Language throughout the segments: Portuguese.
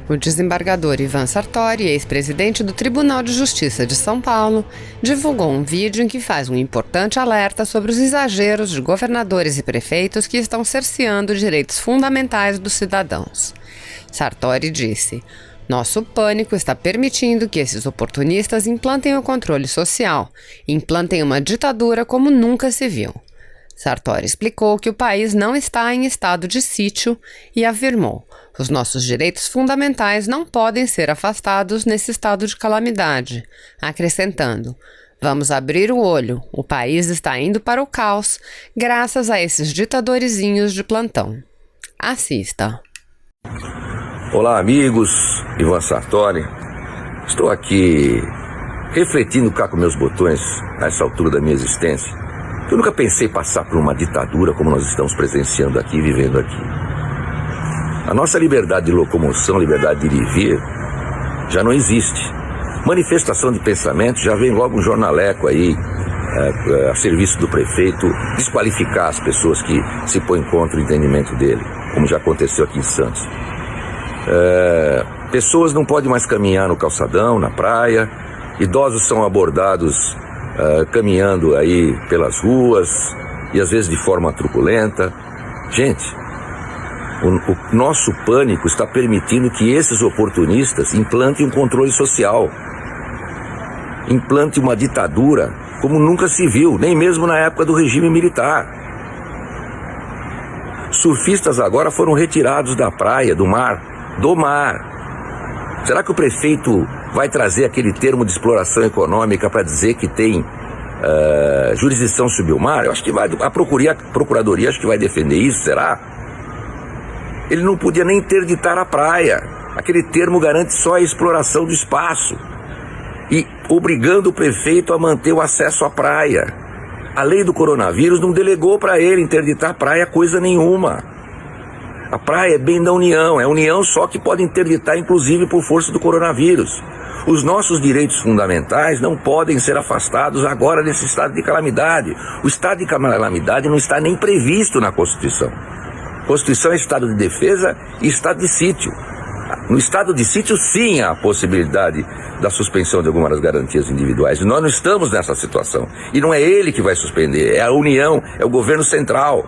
O desembargador Ivan Sartori, ex-presidente do Tribunal de Justiça de São Paulo, divulgou um vídeo em que faz um importante alerta sobre os exageros de governadores e prefeitos que estão cerceando direitos fundamentais dos cidadãos. Sartori disse: "Nosso pânico está permitindo que esses oportunistas implantem o controle social, implantem uma ditadura como nunca se viu." Sartori explicou que o país não está em estado de sítio e afirmou: "Os nossos direitos fundamentais não podem ser afastados nesse estado de calamidade", acrescentando: "Vamos abrir o olho, o país está indo para o caos graças a esses ditadorizinhos de plantão." Assista. Olá, amigos, Ivan Sartori. Estou aqui refletindo cá com meus botões nessa altura da minha existência. Eu nunca pensei passar por uma ditadura como nós estamos presenciando aqui, vivendo aqui. A nossa liberdade de locomoção, liberdade de ir e vir, já não existe. Manifestação de pensamento, já vem logo um jornaleco aí, a serviço do prefeito, desqualificar as pessoas que se põem contra o entendimento dele, como já aconteceu aqui em Santos. Pessoas não podem mais caminhar no calçadão, na praia, idosos são abordados caminhando aí pelas ruas e às vezes de forma truculenta. Gente, o nosso pânico está permitindo que esses oportunistas implantem um controle social, implantem uma ditadura como nunca se viu, nem mesmo na época do regime militar. Surfistas agora foram retirados da praia, do mar. Será que o prefeito vai trazer aquele termo de exploração econômica para dizer que tem jurisdição sobre o mar? Eu acho que a procuradoria acho que vai defender isso, será? Ele não podia nem interditar a praia. Aquele termo garante só a exploração do espaço. E obrigando o prefeito a manter o acesso à praia. A lei do coronavírus não delegou para ele interditar a praia coisa nenhuma. A praia é bem da União, é a União só que pode interditar, inclusive por força do coronavírus. Os nossos direitos fundamentais não podem ser afastados agora nesse estado de calamidade. O estado de calamidade não está nem previsto na Constituição. Constituição é estado de defesa e estado de sítio. No estado de sítio, sim, há a possibilidade da suspensão de algumas das garantias individuais. Nós não estamos nessa situação. E não é ele que vai suspender, é a União, é o governo central.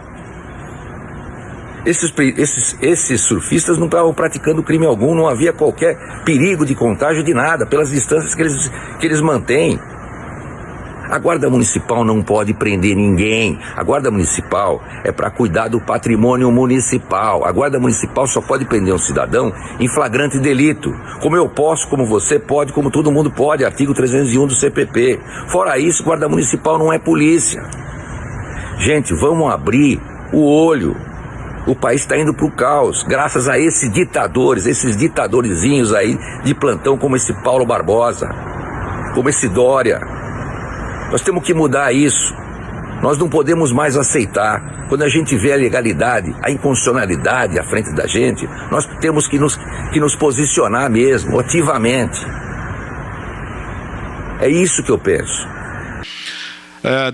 Esses surfistas não estavam praticando crime algum, não havia qualquer perigo de contágio de nada, pelas distâncias que eles mantêm. A Guarda Municipal não pode prender ninguém. A Guarda Municipal é para cuidar do patrimônio municipal. A Guarda Municipal só pode prender um cidadão em flagrante delito. Como eu posso, como você pode, como todo mundo pode. Artigo 301 do CPP. Fora isso, Guarda Municipal não é polícia. Gente, vamos abrir o olho. O país está indo para o caos, graças a esses ditadores, esses ditadorzinhos aí de plantão, como esse Paulo Barbosa, como esse Dória. Nós temos que mudar isso. Nós não podemos mais aceitar. Quando a gente vê a legalidade, a inconstitucionalidade à frente da gente, nós temos que nos posicionar mesmo, ativamente. É isso que eu penso.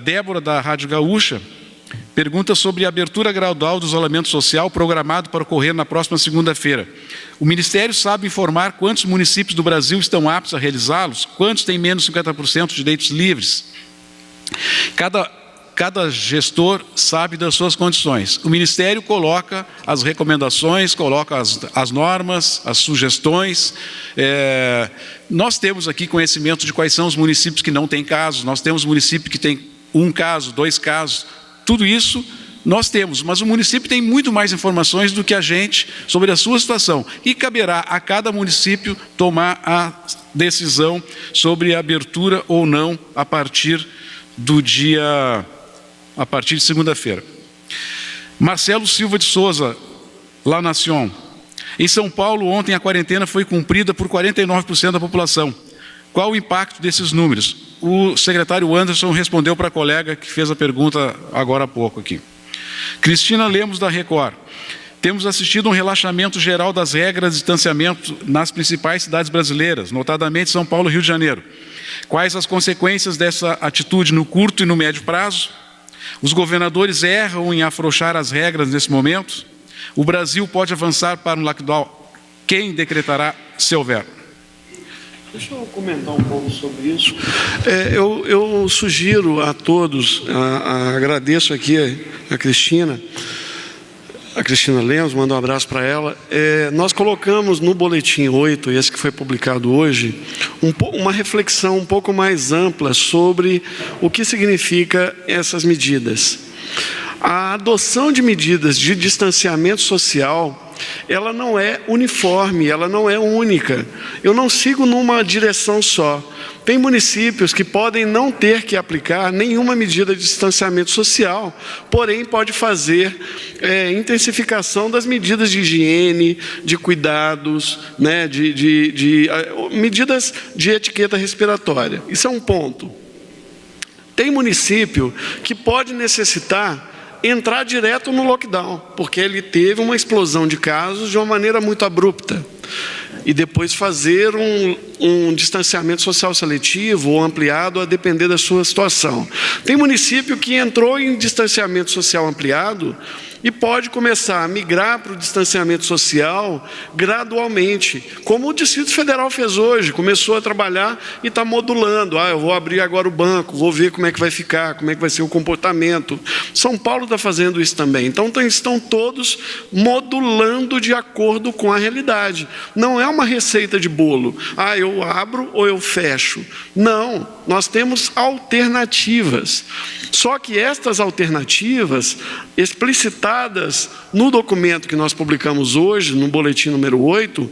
Débora, da Rádio Gaúcha, pergunta sobre a abertura gradual do isolamento social programado para ocorrer na próxima segunda-feira. O Ministério sabe informar quantos municípios do Brasil estão aptos a realizá-los? Quantos têm menos de 50% de leitos livres? Cada gestor sabe das suas condições. O Ministério coloca as recomendações, coloca as normas, as sugestões. Nós temos aqui conhecimento de quais são os municípios que não têm casos, nós temos município que tem 1 caso, 2 casos, tudo isso nós temos, mas o município tem muito mais informações do que a gente sobre a sua situação. E caberá a cada município tomar a decisão sobre a abertura ou não a partir de segunda-feira. Marcelo Silva de Souza, La Nación. Em São Paulo, ontem a quarentena foi cumprida por 49% da população. Qual o impacto desses números? O secretário Anderson respondeu para a colega que fez a pergunta agora há pouco aqui. Cristina Lemos, da Record. Temos assistido a um relaxamento geral das regras de distanciamento nas principais cidades brasileiras, notadamente São Paulo e Rio de Janeiro. Quais as consequências dessa atitude no curto e no médio prazo? Os governadores erram em afrouxar as regras nesse momento? O Brasil pode avançar para um Quem decretará, se houver? Deixa eu comentar um pouco sobre isso. Eu sugiro a todos, agradeço aqui a Cristina Lemos, mando um abraço para ela. Nós colocamos no Boletim 8, esse que foi publicado hoje, uma reflexão um pouco mais ampla sobre o que significa essas medidas. A adoção de medidas de distanciamento social, ela não é uniforme, ela não é única. Eu não sigo numa direção só. Tem municípios que podem não ter que aplicar nenhuma medida de distanciamento social, porém pode fazer intensificação das medidas de higiene, de cuidados, né, medidas de etiqueta respiratória. Isso é um ponto. Tem município que pode necessitar entrar direto no lockdown, porque ele teve uma explosão de casos de uma maneira muito abrupta. E depois fazer um distanciamento social seletivo ou ampliado a depender da sua situação. Tem município que entrou em distanciamento social ampliado e pode começar a migrar para o distanciamento social gradualmente, como o Distrito Federal fez hoje, começou a trabalhar e está modulando. Eu vou abrir agora o banco, vou ver como é que vai ficar, como é que vai ser o comportamento. São Paulo está fazendo isso também. Então, estão todos modulando de acordo com a realidade. Não é uma receita de bolo. Eu abro ou eu fecho. Não, nós temos alternativas. Só que estas alternativas, explicitadas no documento que nós publicamos hoje, no boletim número 8,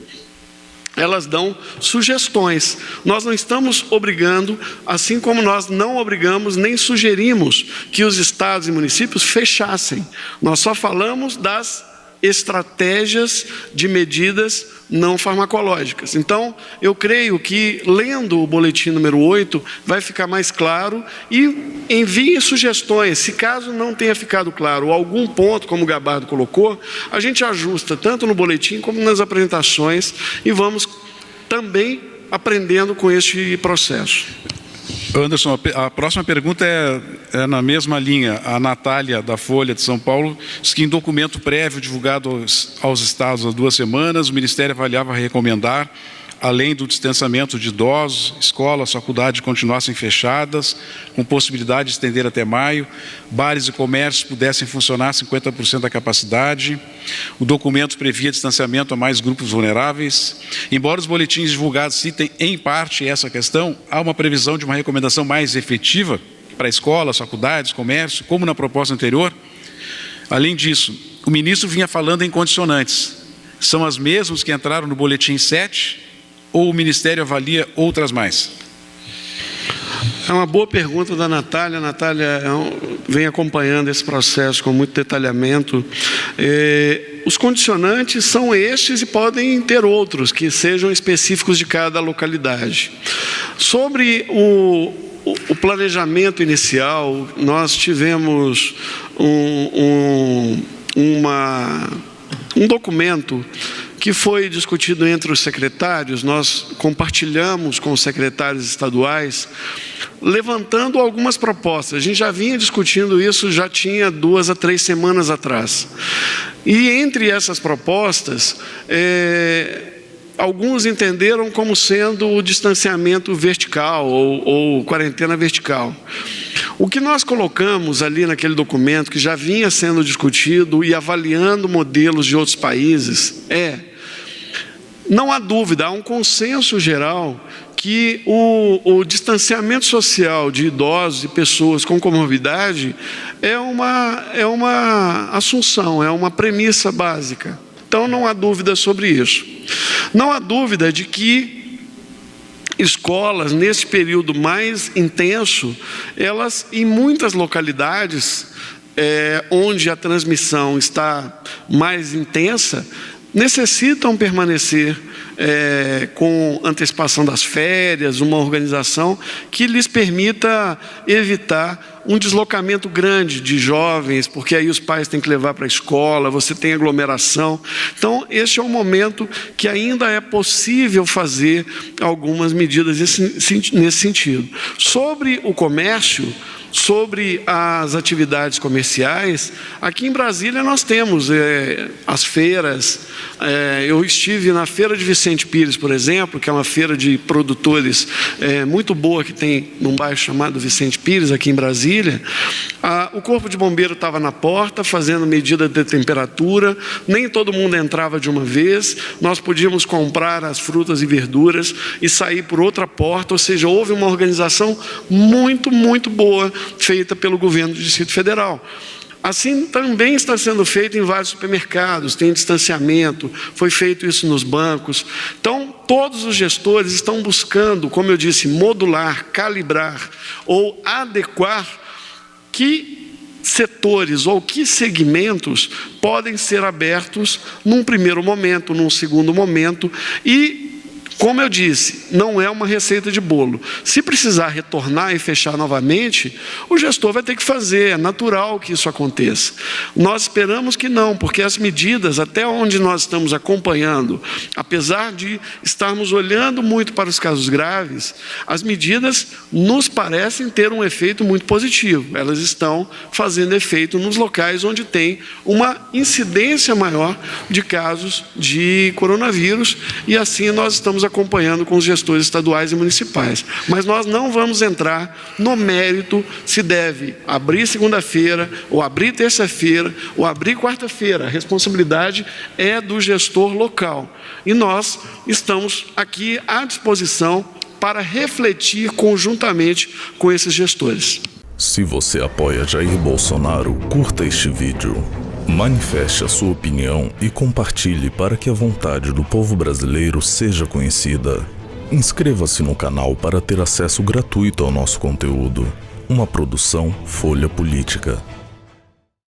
elas dão sugestões. Nós não estamos obrigando, assim como nós não obrigamos nem sugerimos que os estados e municípios fechassem. Nós só falamos das estratégias de medidas não farmacológicas. Então, eu creio que, lendo o boletim número 8, vai ficar mais claro, e enviem sugestões. Se caso não tenha ficado claro algum ponto, como o Gabardo colocou, a gente ajusta tanto no boletim como nas apresentações e vamos também aprendendo com este processo. Anderson, a próxima pergunta é na mesma linha. A Natália, da Folha de São Paulo, diz que em documento prévio divulgado aos estados há 2 semanas, o Ministério avaliava recomendar, além do distanciamento de idosos, escolas, faculdades continuassem fechadas, com possibilidade de estender até maio, bares e comércios pudessem funcionar 50% da capacidade. O documento previa distanciamento a mais grupos vulneráveis. Embora os boletins divulgados citem em parte essa questão, há uma previsão de uma recomendação mais efetiva para escolas, faculdades, comércio, como na proposta anterior. Além disso, o ministro vinha falando em condicionantes. São as mesmas que entraram no boletim 7? Ou o Ministério avalia outras mais? É uma boa pergunta da Natália. A Natália vem acompanhando esse processo com muito detalhamento. Os condicionantes são estes e podem ter outros que sejam específicos de cada localidade. Sobre o planejamento inicial, nós tivemos um documento que foi discutido entre os secretários. Nós compartilhamos com os secretários estaduais, levantando algumas propostas. A gente já vinha discutindo isso, já tinha 2 a 3 semanas atrás. E entre essas propostas, alguns entenderam como sendo o distanciamento vertical ou quarentena vertical. O que nós colocamos ali naquele documento, que já vinha sendo discutido e avaliando modelos de outros países, não há dúvida, há um consenso geral que o distanciamento social de idosos e pessoas com comorbidade é uma assunção, é uma premissa básica. Então não há dúvida sobre isso. Não há dúvida de que escolas, nesse período mais intenso, elas, em muitas localidades, onde a transmissão está mais intensa, necessitam permanecer com antecipação das férias, uma organização que lhes permita evitar um deslocamento grande de jovens, porque aí os pais têm que levar para a escola, você tem aglomeração. Então, este é um momento que ainda é possível fazer algumas medidas nesse sentido. Sobre o comércio, Sobre as atividades comerciais, aqui em Brasília nós temos as feiras. Eu estive na Feira de Vicente Pires, por exemplo, que é uma feira de produtores muito boa que tem num bairro chamado Vicente Pires, aqui em Brasília. O Corpo de Bombeiro estava na porta fazendo medida de temperatura, nem todo mundo entrava de uma vez, nós podíamos comprar as frutas e verduras e sair por outra porta, ou seja, houve uma organização muito, muito boa feita pelo governo do Distrito Federal. Assim também está sendo feito em vários supermercados, tem distanciamento, foi feito isso nos bancos. Então, todos os gestores estão buscando, como eu disse, modular, calibrar ou adequar que setores ou que segmentos podem ser abertos num primeiro momento, num segundo momento e, como eu disse, não é uma receita de bolo. Se precisar retornar e fechar novamente, o gestor vai ter que fazer, é natural que isso aconteça. Nós esperamos que não, porque as medidas, até onde nós estamos acompanhando, apesar de estarmos olhando muito para os casos graves, as medidas nos parecem ter um efeito muito positivo. Elas estão fazendo efeito nos locais onde tem uma incidência maior de casos de coronavírus, e assim nós estamos acompanhando com os gestores estaduais e municipais. Mas nós não vamos entrar no mérito se deve abrir segunda-feira, ou abrir terça-feira, ou abrir quarta-feira. A responsabilidade é do gestor local. E nós estamos aqui à disposição para refletir conjuntamente com esses gestores. Se você apoia Jair Bolsonaro, curta este vídeo. Manifeste a sua opinião e compartilhe para que a vontade do povo brasileiro seja conhecida. Inscreva-se no canal para ter acesso gratuito ao nosso conteúdo. Uma produção Folha Política.